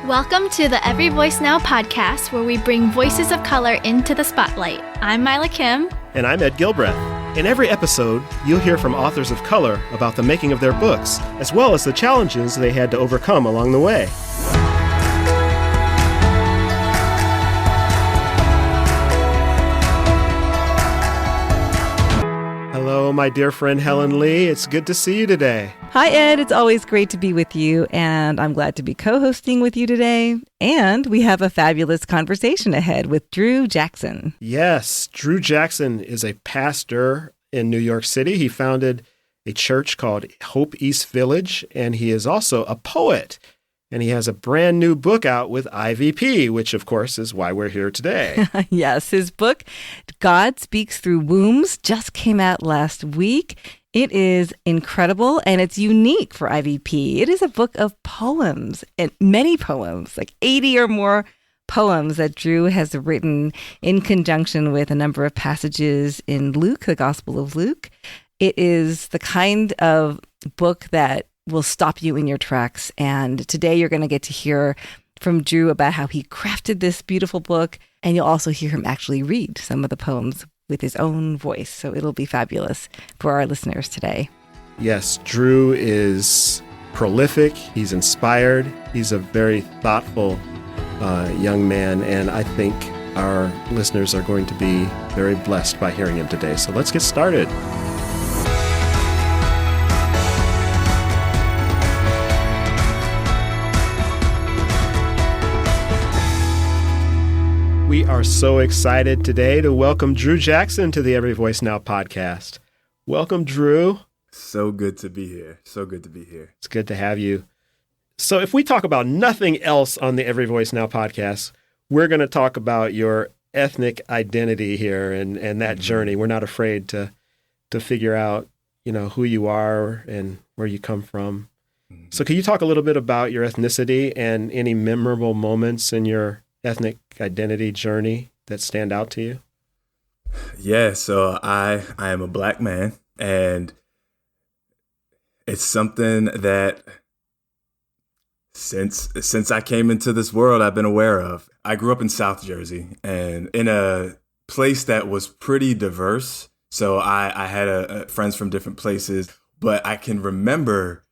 Welcome to the Every Voice Now podcast, where we bring voices of color into the spotlight. I'm Mila Kim. And I'm Ed Gilbreth. In every episode, you'll hear from authors of color about the making of their books, as well as the challenges they had to overcome along the way. Hello, my dear friend Helen Lee. It's good to see you today. Hi, Ed. It's always great to be with you, and I'm glad to be co-hosting with you today. And we have a fabulous conversation ahead with Drew Jackson. Yes, Drew Jackson is a pastor in New York City. He founded a church called Hope East Village, and he is also a poet. And he has a brand new book out with IVP, which, of course, is why we're here today. Yes, his book, God Speaks Through Wombs, just came out last week. It is incredible, and it's unique for IVP. It is a book of poems, and many poems, like 80 or more poems that Drew has written in conjunction with a number of passages in Luke, the Gospel of Luke. It is the kind of book that will stop you in your tracks. And today you're going to get to hear from Drew about how he crafted this beautiful book. And you'll also hear him actually read some of the poems with his own voice. So it'll be fabulous for our listeners today. Yes, Drew is prolific. He's inspired. He's a very thoughtful young man. And I think our listeners are going to be very blessed by hearing him today. So let's get started. We are so excited today to welcome Drew Jackson to the Every Voice Now podcast. Welcome, Drew. So good to be here. So good to be here. It's good to have you. So if we talk about nothing else on the Every Voice Now podcast, we're going to talk about your ethnic identity here and that journey. We're not afraid to figure out, who you are and where you come from. So can you talk a little bit about your ethnicity and any memorable moments in your ethnic identity journey that stand out to you? Yeah, so I am a Black man, and it's something that since I came into this world, I've been aware of. I grew up in South Jersey and in a place that was pretty diverse. So I had friends from different places, but I can remember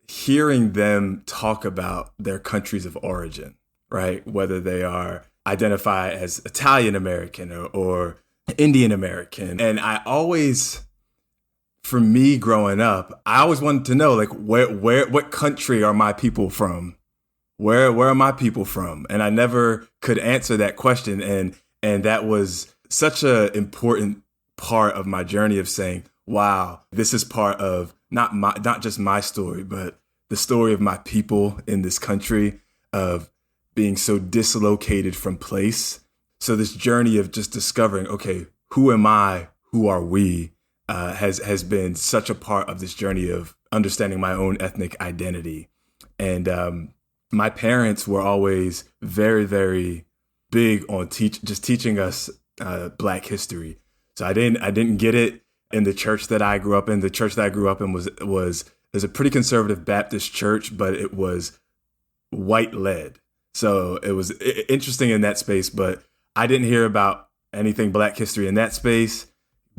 hearing them talk about their countries of origin. Right? Whether they are identify as Italian American or Indian American. And I always, for me growing up, I always wanted to know, like, what country are my people from? Where are my people from? And I never could answer that question. And that was such an important part of my journey of saying, wow, this is part of not just my story, but the story of my people in this country, of being so dislocated from place. So this journey of just discovering, okay, who am I? Who are we? Has been such a part of this journey of understanding my own ethnic identity. And my parents were always very, very big on teaching us Black history. So I didn't get it in the church that I grew up in. The church that I grew up in was a pretty conservative Baptist church, but it was white led. So it was interesting in that space, but I didn't hear about anything Black history in that space.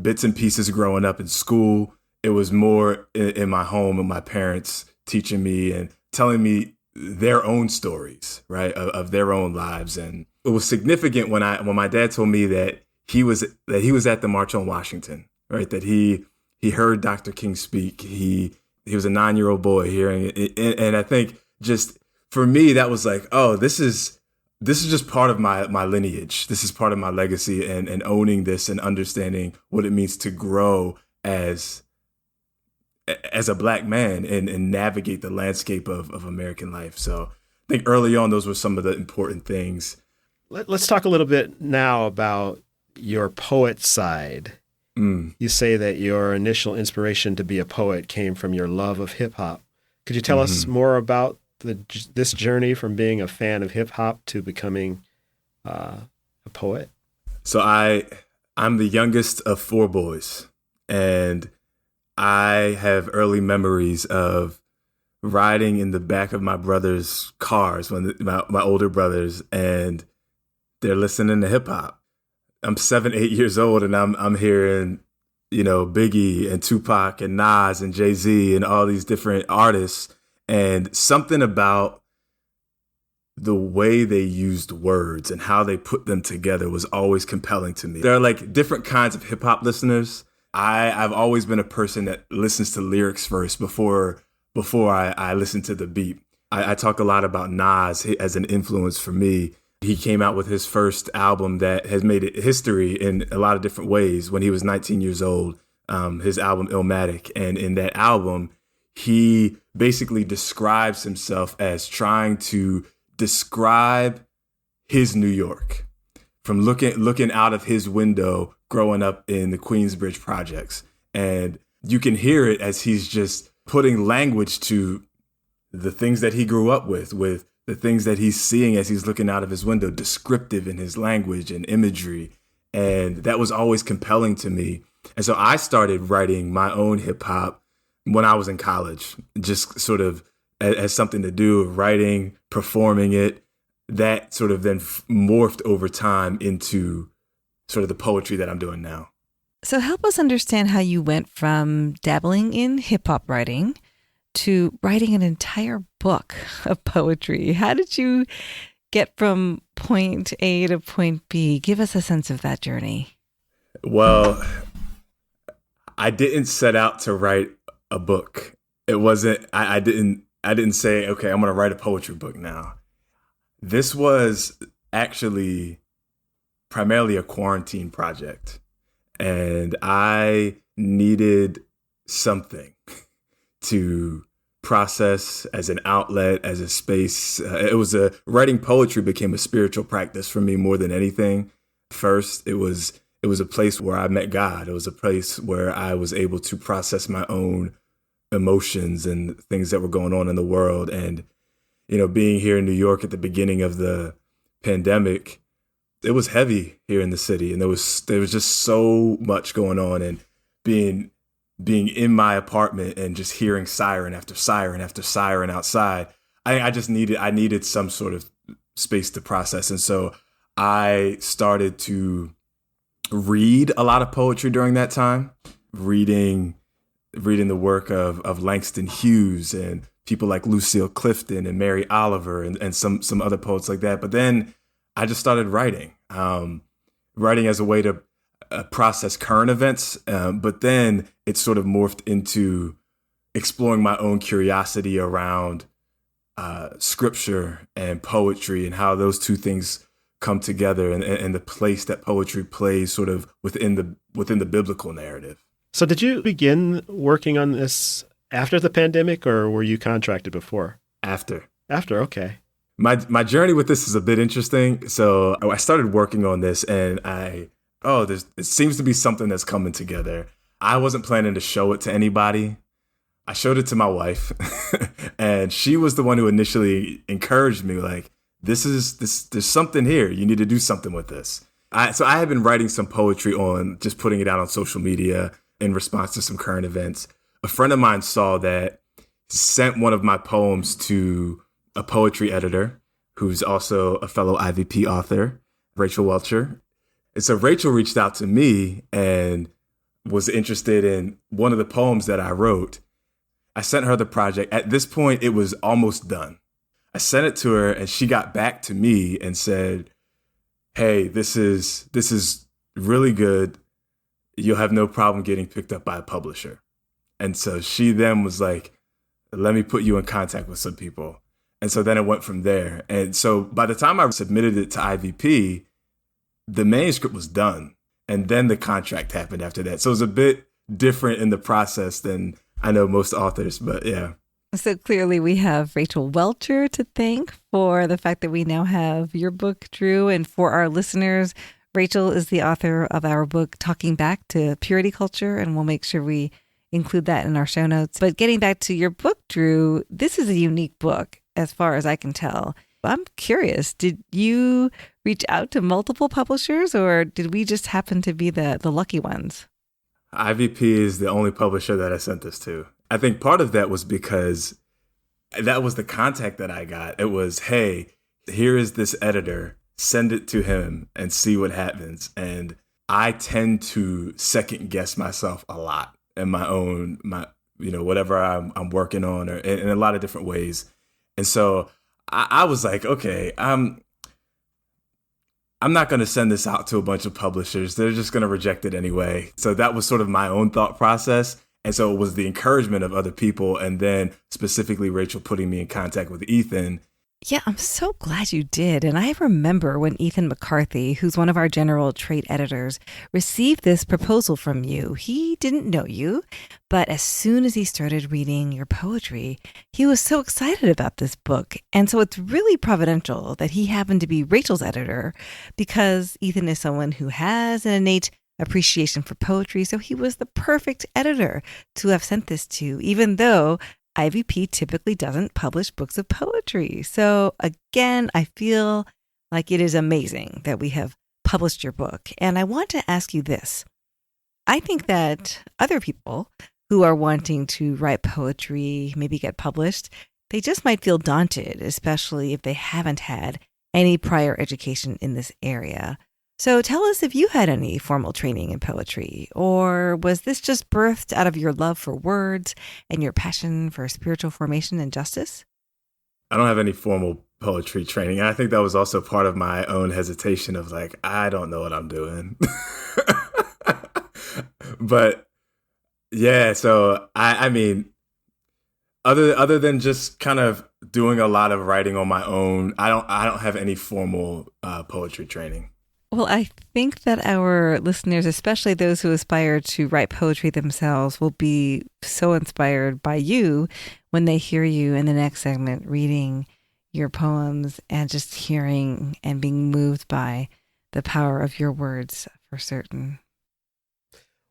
Bits and pieces growing up in school. It was more in my home and my parents teaching me and telling me their own stories, right, of their own lives. And it was significant when my dad told me that he was at the March on Washington, right, that he heard Dr. King speak. He was a 9-year-old boy hearing it, and I think just for me, that was like, oh, this is just part of my lineage. This is part of my legacy, and owning this and understanding what it means to grow as a Black man and navigate the landscape of American life. So I think early on, those were some of the important things. Let's talk a little bit now about your poet side. You say that your initial inspiration to be a poet came from your love of hip hop. Could you tell us more about this journey from being a fan of hip hop to becoming a poet? So I'm the youngest of 4 boys, and I have early memories of riding in the back of my brother's cars, my older brothers, and they're listening to hip hop. I'm 7, 8 years old, and I'm hearing, Biggie and Tupac and Nas and Jay-Z and all these different artists, and something about the way they used words and how they put them together was always compelling to me. There are like different kinds of hip hop listeners. I've always been a person that listens to lyrics first before I listen to the beat. I talk a lot about Nas as an influence for me. He came out with his first album that has made it history in a lot of different ways when he was 19 years old, his album Illmatic. And in that album, he basically describes himself as trying to describe his New York from looking out of his window growing up in the Queensbridge projects. And you can hear it as he's just putting language to the things that he grew up with the things that he's seeing as he's looking out of his window, descriptive in his language and imagery. And that was always compelling to me. And so I started writing my own hip hop when I was in college, just sort of as something to do, writing, performing it. That sort of then morphed over time into sort of the poetry that I'm doing now. So help us understand how you went from dabbling in hip hop writing to writing an entire book of poetry. How did you get from point A to point B? Give us a sense of that journey. Well, I didn't set out to write a book. It wasn't, I didn't say, okay, I'm going to write a poetry book now. This was actually primarily a quarantine project. And I needed something to process as an outlet, as a space. Writing poetry became a spiritual practice for me more than anything. First, it was a place where I met God. It was a place where I was able to process my own emotions and things that were going on in the world. And, being here in New York at the beginning of the pandemic, it was heavy here in the city. And there was just so much going on, and being in my apartment and just hearing siren after siren after siren outside, I needed some sort of space to process. And so I started to read a lot of poetry during that time, reading the work of Langston Hughes and people like Lucille Clifton and Mary Oliver and some other poets like that. But then I just started writing as a way to process current events. But then it sort of morphed into exploring my own curiosity around scripture and poetry and how those two things come together, and the place that poetry plays sort of within the biblical narrative. So did you begin working on this after the pandemic, or were you contracted before? After, okay. My journey with this is a bit interesting. So I started working on this, and it seems to be something that's coming together. I wasn't planning to show it to anybody. I showed it to my wife, and she was the one who initially encouraged me, like, there's something here. You need to do something with this. So I had been writing some poetry on just putting it out on social media in response to some current events. A friend of mine saw that, sent one of my poems to a poetry editor who's also a fellow IVP author, Rachel Welcher. And so Rachel reached out to me and was interested in one of the poems that I wrote. I sent her the project. At this point, it was almost done. I sent it to her, and she got back to me and said, "Hey, this is really good. You'll have no problem getting picked up by a publisher." And so she then was like, "Let me put you in contact with some people." And so then it went from there. And so by the time I submitted it to IVP, the manuscript was done. And then the contract happened after that. So it was a bit different in the process than I know most authors, but yeah. So clearly we have Rachel Welcher to thank for the fact that we now have your book, Drew. And for our listeners, Rachel is the author of our book, Talking Back to Purity Culture, and we'll make sure we include that in our show notes. But getting back to your book, Drew, this is a unique book as far as I can tell. I'm curious, did you reach out to multiple publishers, or did we just happen to be the lucky ones? IVP is the only publisher that I sent this to. I think part of that was because that was the contact that I got. It was, hey, here is this editor, send it to him and see what happens. And I tend to second guess myself a lot in whatever I'm working on, or in a lot of different ways. And so I was like, okay, I'm not going to send this out to a bunch of publishers. They're just going to reject it anyway. So that was sort of my own thought process. And so it was the encouragement of other people, and then specifically Rachel putting me in contact with Ethan. Yeah, I'm so glad you did. And I remember when Ethan McCarthy, who's one of our general trade editors, received this proposal from you. He didn't know you, but as soon as he started reading your poetry, he was so excited about this book. And so it's really providential that he happened to be Rachel's editor, because Ethan is someone who has an innate appreciation for poetry. So he was the perfect editor to have sent this to, even though IVP typically doesn't publish books of poetry. So again, I feel like it is amazing that we have published your book. And I want to ask you this. I think that other people who are wanting to write poetry, maybe get published, they just might feel daunted, especially if they haven't had any prior education in this area. So tell us if you had any formal training in poetry, or was this just birthed out of your love for words and your passion for spiritual formation and justice? I don't have any formal poetry training. I think that was also part of my own hesitation of like, I don't know what I'm doing. But yeah, so I mean, other than just kind of doing a lot of writing on my own, I don't have any formal poetry training. Well, I think that our listeners, especially those who aspire to write poetry themselves, will be so inspired by you when they hear you in the next segment reading your poems and just hearing and being moved by the power of your words, for certain.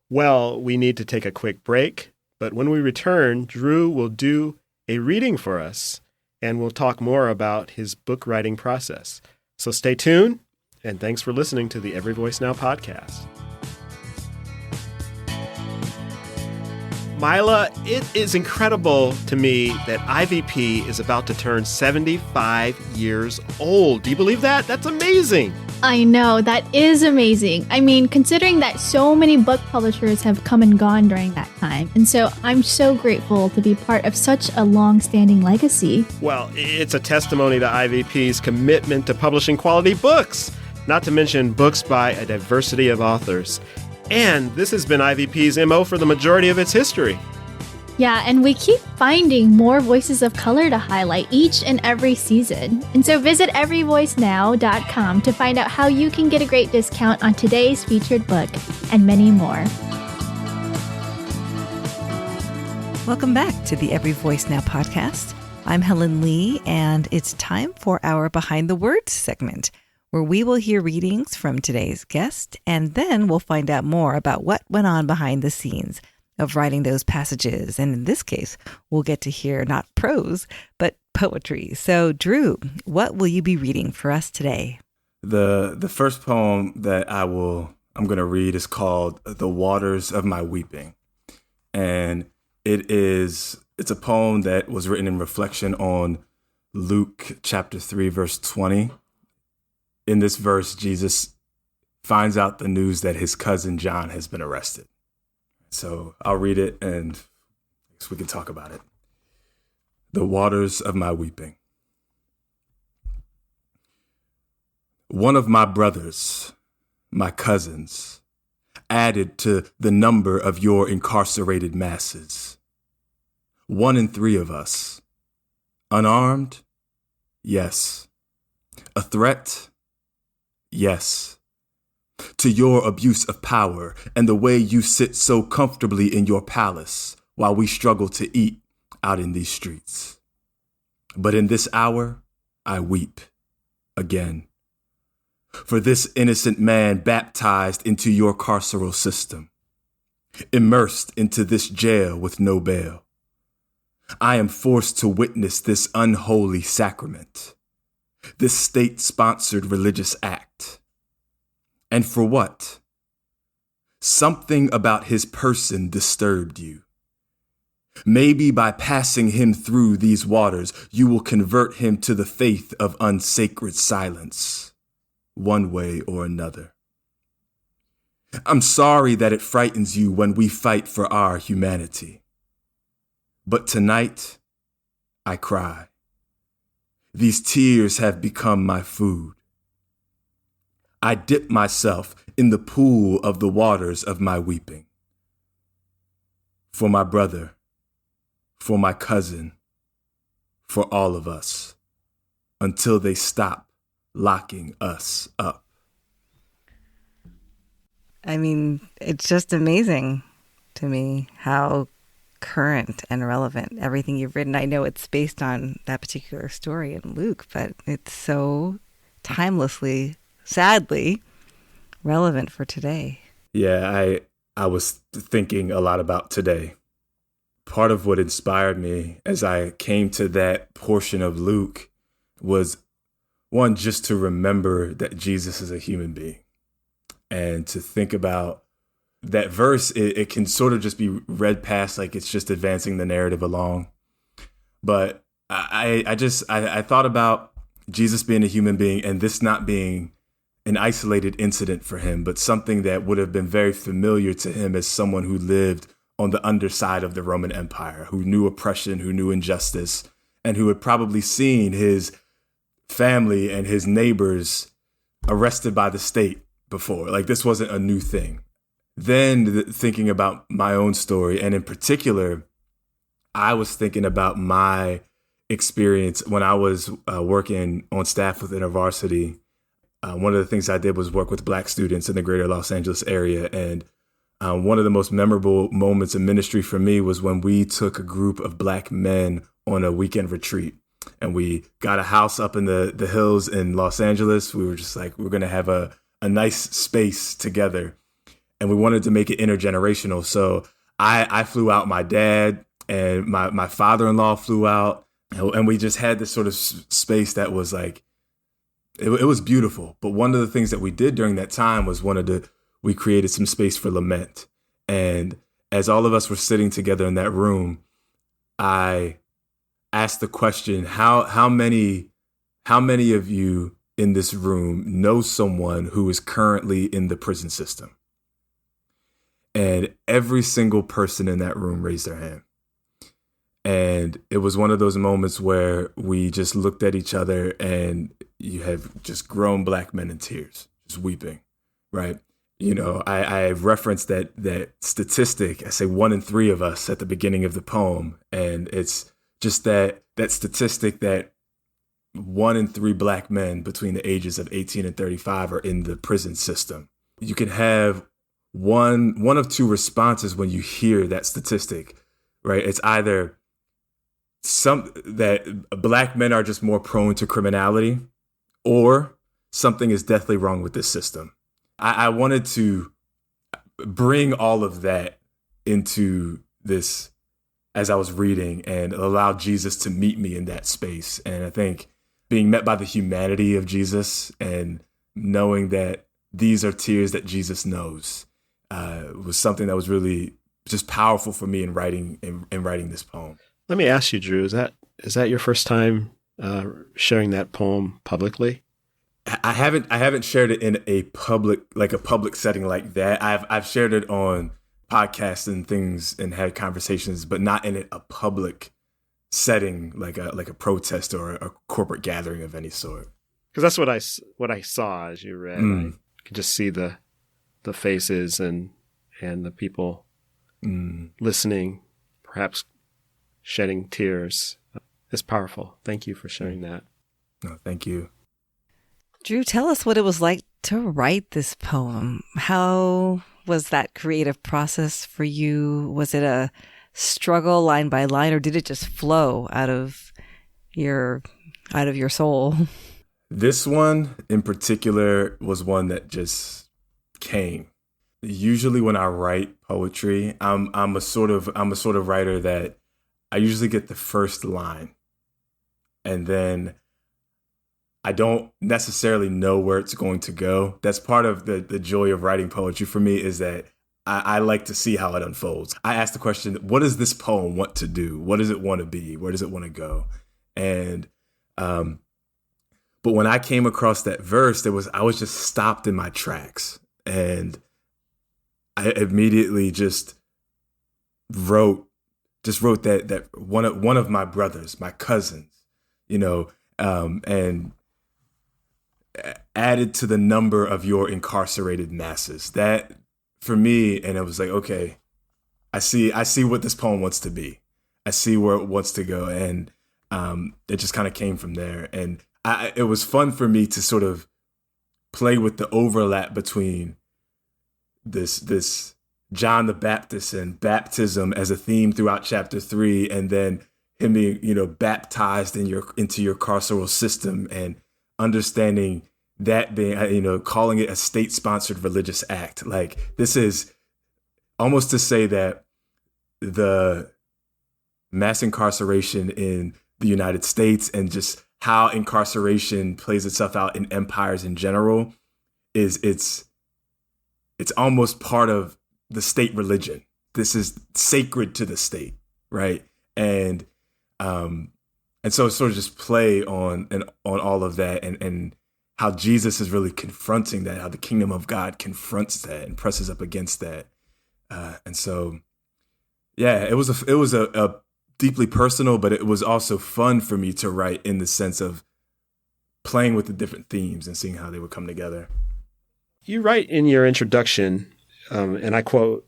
Well, we need to take a quick break, but when we return, Drew will do a reading for us, and we'll talk more about his book writing process. So stay tuned. And thanks for listening to the Every Voice Now podcast. Mila, it is incredible to me that IVP is about to turn 75 years old. Do you believe that? That's amazing. I know, that is amazing. I mean, considering that so many book publishers have come and gone during that time. And so I'm so grateful to be part of such a long-standing legacy. Well, it's a testimony to IVP's commitment to publishing quality books, not to mention books by a diversity of authors. And this has been IVP's MO for the majority of its history. Yeah, and we keep finding more voices of color to highlight each and every season. And so visit everyvoicenow.com to find out how you can get a great discount on today's featured book and many more. Welcome back to the Every Voice Now podcast. I'm Helen Lee, and it's time for our Behind the Words segment, where we will hear readings from today's guest, and then we'll find out more about what went on behind the scenes of writing those passages. And in this case, we'll get to hear not prose, but poetry. So, Drew, what will you be reading for us today? The first poem that I'm going to read is called "The Waters of My Weeping," and it's a poem that was written in reflection on Luke chapter 3, verse 20. In this verse, Jesus finds out the news that his cousin John has been arrested. So I'll read it and we can talk about it. The waters of my weeping. One of my brothers, my cousins, added to the number of your incarcerated masses. 1 in 3 of us. Unarmed? Yes. A threat? Yes. To your abuse of power and the way you sit so comfortably in your palace while we struggle to eat out in these streets. But in this hour, I weep again. For this innocent man baptized into your carceral system, immersed into this jail with no bail. I am forced to witness this unholy sacrament. This state-sponsored religious act. And for what? Something about his person disturbed you. Maybe by passing him through these waters, you will convert him to the faith of unsacred silence, one way or another. I'm sorry that it frightens you when we fight for our humanity. But tonight, I cry. These tears have become my food. I dip myself in the pool of the waters of my weeping. For my brother, for my cousin, for all of us, until they stop locking us up. I mean, it's just amazing to me how current and relevant everything you've written. I know it's based on that particular story in Luke, but it's so timelessly, sadly, relevant for today. Yeah, I was thinking a lot about today. Part of what inspired me as I came to that portion of Luke was, one, just to remember that Jesus is a human being. And to think about that verse, it can sort of just be read past like it's just advancing the narrative along. But I thought about Jesus being a human being and this not being an isolated incident for him, but something that would have been very familiar to him as someone who lived on the underside of the Roman Empire, who knew oppression, who knew injustice, and who had probably seen his family and his neighbors arrested by the state before. Like, this wasn't a new thing. Then thinking about my own story, and in particular, I was thinking about my experience when I was working on staff with InterVarsity. One of the things I did was work with Black students in the greater Los Angeles area. And one of the most memorable moments in ministry for me was when we took a group of Black men on a weekend retreat. And we got a house up in the hills in Los Angeles. We were just like, we're going to have a nice space together. And we wanted to make it intergenerational. So I flew out, my dad and my father-in-law flew out. And we just had this sort of space that was like, it was beautiful. But one of the things that we did during that time was we created some space for lament. And as all of us were sitting together in that room, I asked the question, how many of you in this room know someone who is currently in the prison system? And every single person in that room raised their hand. And it was one of those moments where we just looked at each other, and you have just grown Black men in tears, just weeping, right? You know, I referenced that statistic. I say 1 in 3 of us at the beginning of the poem. And it's just that statistic that 1 in 3 Black men between the ages of 18 and 35 are in the prison system. You can have one of two responses when you hear that statistic, right? It's either that Black men are just more prone to criminality, or something is deathly wrong with this system. I wanted to bring all of that into this as I was reading and allow Jesus to meet me in that space. And I think being met by the humanity of Jesus and knowing that these are tears that Jesus knows was something that was really just powerful for me in writing this poem. Let me ask you, Drew, is that your first time sharing that poem publicly? I haven't shared it in a public setting like that. I've shared it on podcasts and things and had conversations, but not in a public setting like a protest or a corporate gathering of any sort. Because that's what I saw as you read. I could just see the faces and the people listening, perhaps shedding tears. It's powerful. Thank you for sharing that. No, thank you. Drew, tell us what it was like to write this poem. How was that creative process for you? Was it a struggle line by line, or did it just flow out of your soul? This one in particular was one that just came. Usually when I write poetry, I'm a sort of writer that I usually get the first line, and then I don't necessarily know where it's going to go. That's part of the joy of writing poetry for me, is that I like to see how it unfolds. I asked the question, what does this poem want to do? What does it want to be? Where does it want to go? And but when I came across that verse, I was just stopped in my tracks, and I immediately just wrote that one of my brothers, my cousins, and added to the number of your incarcerated masses. That for me, and it was like, okay, I see what this poem wants to be. I see where it wants to go, and it just kind of came from there. And it was fun for me to sort of play with the overlap between this John the Baptist and baptism as a theme throughout chapter 3, and then him being, baptized into your carceral system, and understanding that being, calling it a state-sponsored religious act. Like, this is almost to say that the mass incarceration in the United States and just how incarceration plays itself out in empires in general it's almost part of the state religion. This is sacred to the state, right? And so sort of just play on all of that, and how Jesus is really confronting that, how the kingdom of God confronts that and presses up against that. And so, yeah, it was a deeply personal, but it was also fun for me to write in the sense of playing with the different themes and seeing how they would come together. You write in your introduction, and I quote,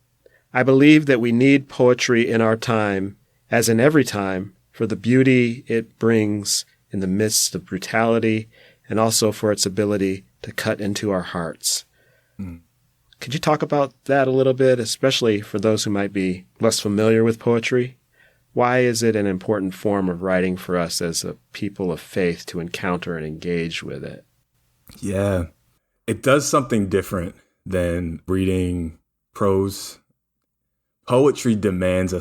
"I believe that we need poetry in our time, as in every time, for the beauty it brings in the midst of brutality, and also for its ability to cut into our hearts." Could you talk about that a little bit, especially for those who might be less familiar with poetry? Why is it an important form of writing for us as a people of faith to encounter and engage with it? Yeah, it does something different than reading prose. Poetry demands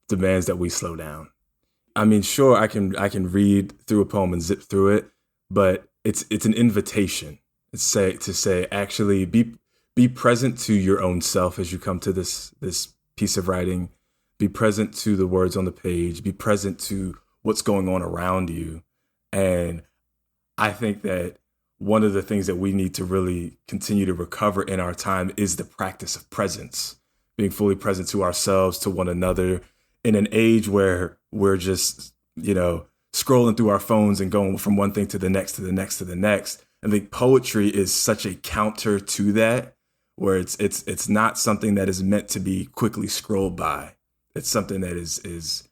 that we slow down. I mean, sure, I can read through a poem and zip through it, but it's an invitation. It's to say actually be present to your own self as you come to this piece of writing. Be present to the words on the page. Be present to what's going on around you. And I think that one of the things that we need to really continue to recover in our time is the practice of presence, being fully present to ourselves, to one another, in an age where we're just, scrolling through our phones and going from one thing to the next, to the next, to the next. I think poetry is such a counter to that, where it's not something that is meant to be quickly scrolled by. It's something that is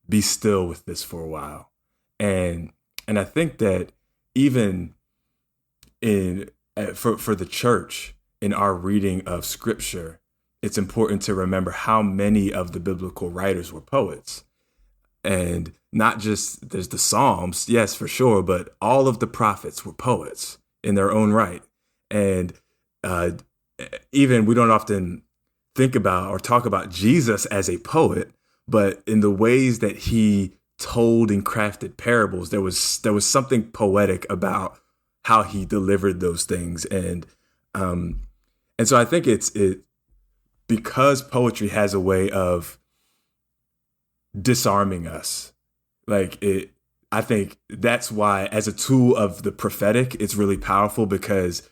be still with this for a while. And I think that even for the church, in our reading of scripture, it's important to remember how many of the biblical writers were poets. And not just there's the Psalms, yes, for sure, but all of the prophets were poets in their own right. And even we don't often think about or talk about Jesus as a poet, but in the ways that he told and crafted parables, there was something poetic about how he delivered those things. And so I think it's because poetry has a way of disarming us. I think that's why, as a tool of the prophetic, it's really powerful, because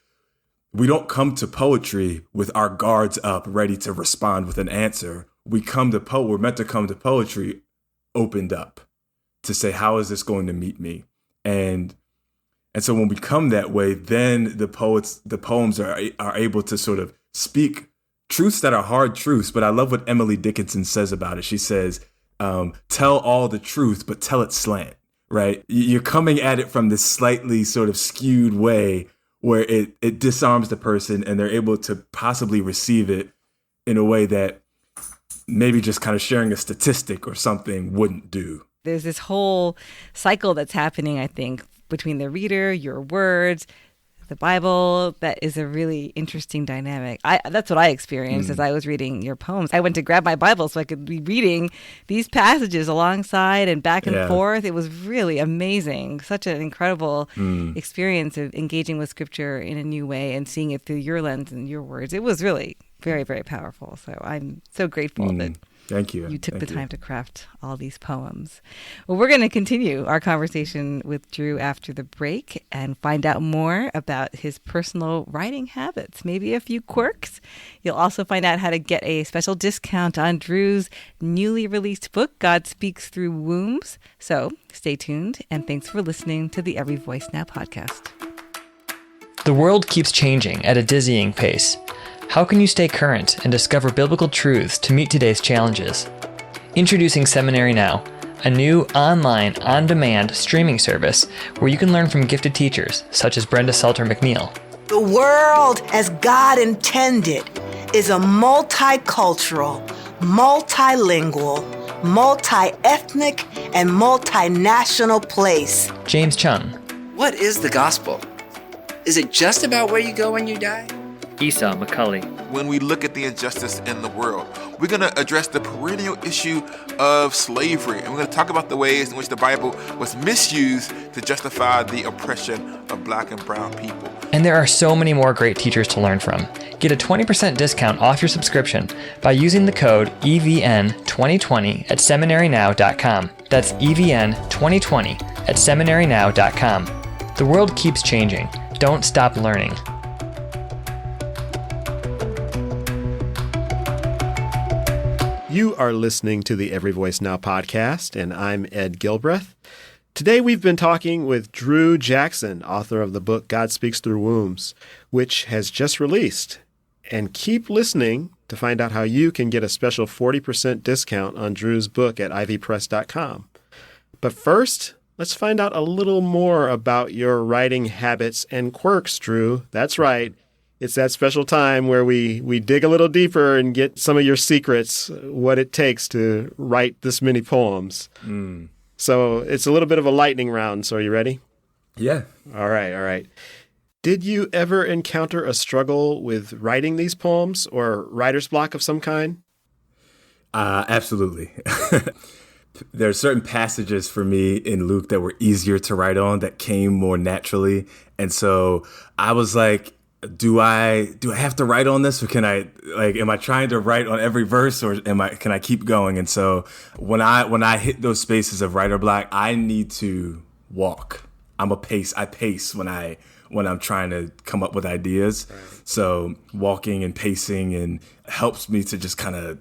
we don't come to poetry with our guards up, ready to respond with an answer. We're meant to come to poetry opened up to say, how is this going to meet me? And so when we come that way, then the poems are able to sort of speak truths that are hard truths. But I love what Emily Dickinson says about it. She says, tell all the truth, but tell it slant, right? You're coming at it from this slightly sort of skewed way where it disarms the person, and they're able to possibly receive it in a way that maybe just kind of sharing a statistic or something wouldn't do. There's this whole cycle that's happening, I think, between the reader, your words, the Bible. That is a really interesting dynamic. That's what I experienced as I was reading your poems. I went to grab my Bible so I could be reading these passages alongside and back and forth. It was really amazing. Such an incredible experience of engaging with Scripture in a new way and seeing it through your lens and your words. It was really very, very powerful. So I'm so grateful that Thank you. You took the time to craft all these poems. Well, we're going to continue our conversation with Drew after the break and find out more about his personal writing habits, maybe a few quirks. You'll also find out how to get a special discount on Drew's newly released book, God Speaks Through Wombs. So stay tuned, and thanks for listening to the Every Voice Now podcast. The world keeps changing at a dizzying pace. How can you stay current and discover biblical truths to meet today's challenges? Introducing Seminary Now, a new online, on-demand streaming service where you can learn from gifted teachers such as Brenda Salter McNeil. The world as God intended is a multicultural, multilingual, multi-ethnic, and multinational place. James Chung. What is the gospel? Is it just about where you go when you die? Esau McCulley. When we look at the injustice in the world, we're going to address the perennial issue of slavery. And we're going to talk about the ways in which the Bible was misused to justify the oppression of Black and brown people. And there are so many more great teachers to learn from. Get a 20% discount off your subscription by using the code EVN2020 at seminarynow.com. That's EVN2020 at seminarynow.com. The world keeps changing. Don't stop learning. You are listening to the Every Voice Now podcast, and I'm Ed Gilbreth. Today we've been talking with Drew Jackson, author of the book God Speaks Through Wombs, which has just released. And keep listening to find out how you can get a special 40% discount on Drew's book at ivypress.com. But first, let's find out a little more about your writing habits and quirks, Drew. That's right. It's that special time where we dig a little deeper and get some of your secrets, what it takes to write this many poems. So it's a little bit of a lightning round. So are you ready? Yeah. All right. Did you ever encounter a struggle with writing these poems or writer's block of some kind? Absolutely. There are certain passages for me in Luke that were easier to write on, that came more naturally. And so I was like, do I have to write on this, or am I trying to write on every verse, or can I keep going? And so when I hit those spaces of writer block, I need to walk. I pace when I'm trying to come up with ideas. Right. So walking and pacing and helps me to just kind of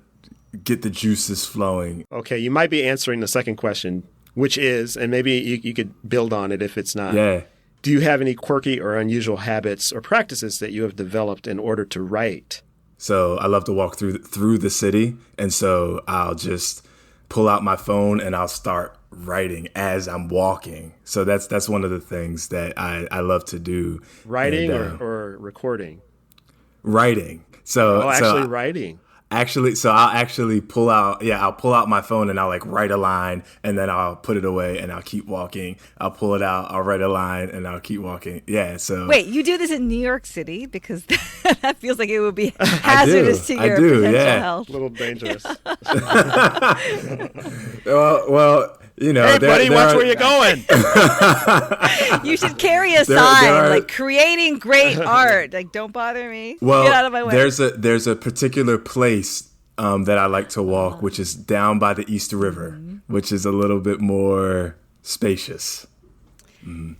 get the juices flowing. Okay, you might be answering the second question, which is, and maybe you could build on it if it's not. Yeah. Do you have any quirky or unusual habits or practices that you have developed in order to write? So I love to walk through the city, and so I'll just pull out my phone and I'll start writing as I'm walking. So that's one of the things that I love to do. Writing or recording? Writing. So writing. So I'll pull out my phone and I'll like write a line, and then I'll put it away and I'll keep walking. I'll pull it out, I'll write a line, and I'll keep walking. Yeah, so. Wait, you do this in New York City? Because that feels like it would be hazardous to your potential health. A little dangerous. well, you know. Hey, buddy, watch where you're going. You should carry a sign, like creating great art. Like, don't bother me. Well, get out of my way. There's a particular place that I like to walk, which is down by the East River, which is a little bit more spacious.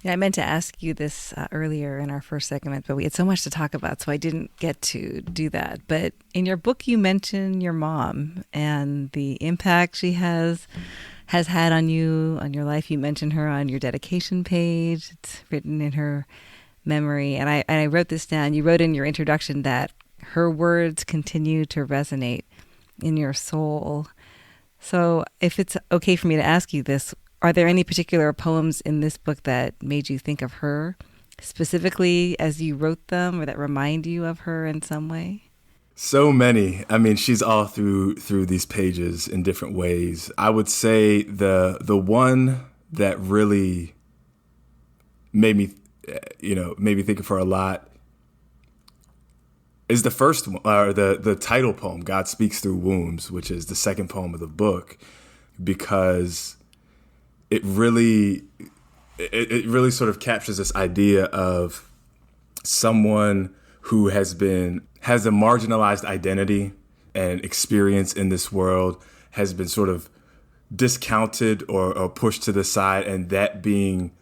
Yeah, I meant to ask you this earlier in our first segment, but we had so much to talk about, so I didn't get to do that. But in your book, you mention your mom and the impact she has had on you, on your life. You mention her on your dedication page. It's written in her memory. And I wrote this down. You wrote in your introduction that her words continue to resonate in your soul. So if it's okay for me to ask you this, are there any particular poems in this book that made you think of her specifically as you wrote them, or that remind you of her in some way? So many. I mean, she's all through these pages in different ways. I would say the one that really made me made me think for a lot is the first one, or the title poem, God Speaks Through Wombs, which is the second poem of the book, because it really sort of captures this idea of someone who has a marginalized identity and experience in this world, has been sort of discounted or pushed to the side, and that being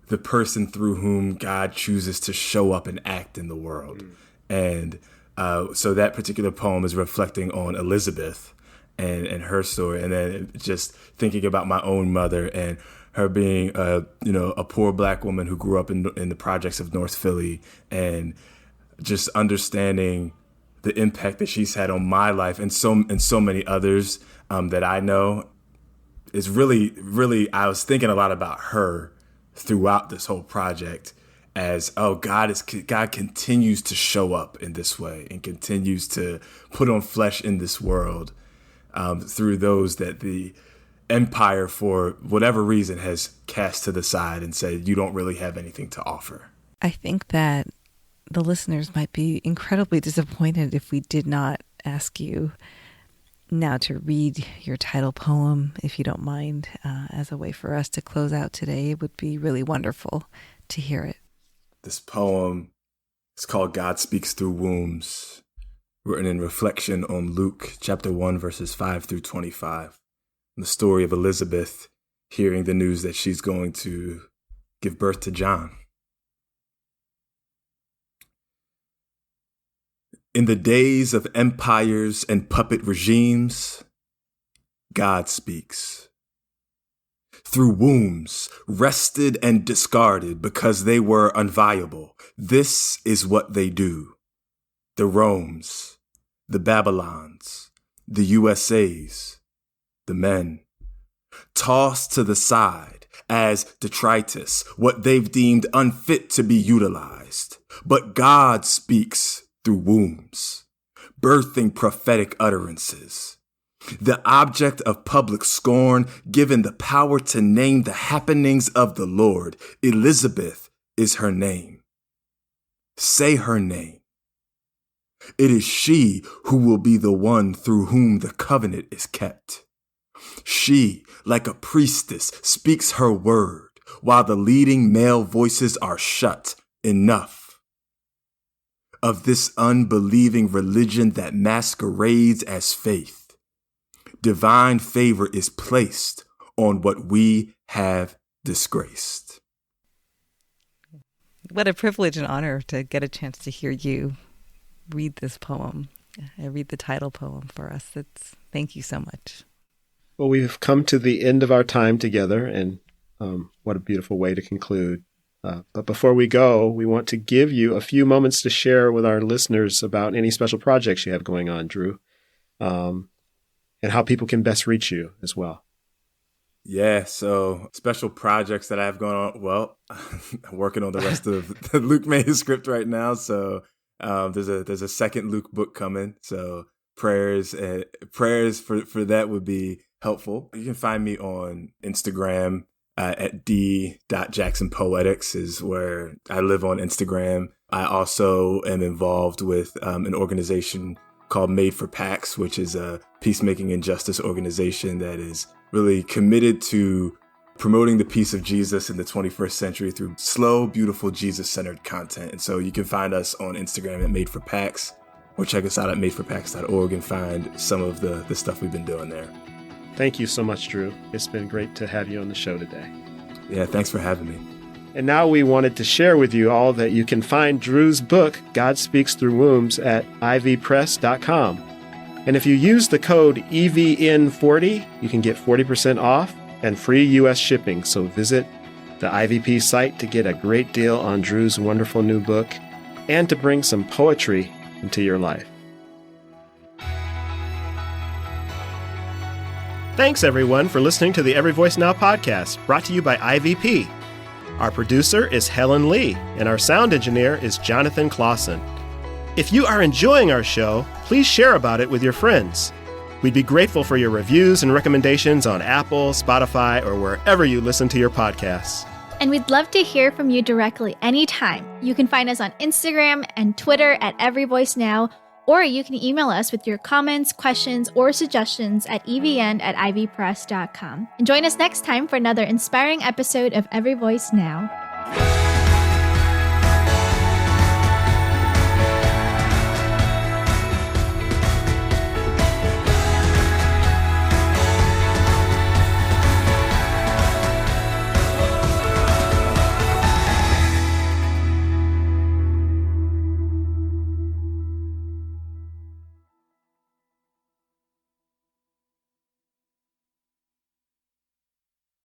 the person through whom God chooses to show up and act in the world. And so that particular poem is reflecting on Elizabeth and her story, and then just thinking about my own mother and her being a poor Black woman who grew up in the projects of North Philly, and just understanding the impact that she's had on my life and so many others that I know. Is really, really, I was thinking a lot about her throughout this whole project as, God continues to show up in this way and continues to put on flesh in this world through those that the empire, for whatever reason, has cast to the side and said, you don't really have anything to offer. I think that the listeners might be incredibly disappointed if we did not ask you now to read your title poem, if you don't mind, as a way for us to close out today. It would be really wonderful to hear it. This poem is called God Speaks Through Wombs, written in reflection on Luke chapter 1, verses 5 through 25. The story of Elizabeth hearing the news that she's going to give birth to John. In the days of empires and puppet regimes, God speaks. Through wombs, wrested and discarded because they were unviable. This is what they do. The Romes, the Babylons, the USAs, the men. Tossed to the side as detritus, what they've deemed unfit to be utilized. But God speaks through wombs, birthing prophetic utterances. The object of public scorn, given the power to name the happenings of the Lord. Elizabeth is her name. Say her name. It is she who will be the one through whom the covenant is kept. She, like a priestess, speaks her word, while the leading male voices are shut. Enough of this unbelieving religion that masquerades as faith. Divine favor is placed on what we have disgraced. What a privilege and honor to get a chance to hear you read this poem, read the title poem for us. Thank you so much. Well, we've come to the end of our time together, and what a beautiful way to conclude. But before we go, we want to give you a few moments to share with our listeners about any special projects you have going on, Drew, and how people can best reach you as well. Yeah, so special projects that I have going on. Well, I'm working on the rest of the Luke manuscript right now. So there's a second Luke book coming. So prayers for that would be helpful. You can find me on Instagram at d.jacksonpoetics is where I live on Instagram. I also am involved with an organization called Made for PAX, which is a peacemaking and justice organization that is really committed to promoting the peace of Jesus in the 21st century through slow, beautiful, Jesus-centered content. And so you can find us on Instagram at Made for PAX, or check us out at madeforpax.org and find some of the stuff we've been doing there. Thank you so much, Drew. It's been great to have you on the show today. Yeah, thanks for having me. And now we wanted to share with you all that you can find Drew's book, God Speaks Through Wombs, at ivpress.com. And if you use the code EVN40, you can get 40% off and free U.S. shipping. So visit the IVP site to get a great deal on Drew's wonderful new book and to bring some poetry into your life. Thanks, everyone, for listening to the Every Voice Now podcast, brought to you by IVP. Our producer is Helen Lee, and our sound engineer is Jonathan Clausen. If you are enjoying our show, please share about it with your friends. We'd be grateful for your reviews and recommendations on Apple, Spotify, or wherever you listen to your podcasts. And we'd love to hear from you directly anytime. You can find us on Instagram and Twitter at Every Voice Now, or you can email us with your comments, questions, or suggestions at evn@ivpress.com. And join us next time for another inspiring episode of Every Voice Now.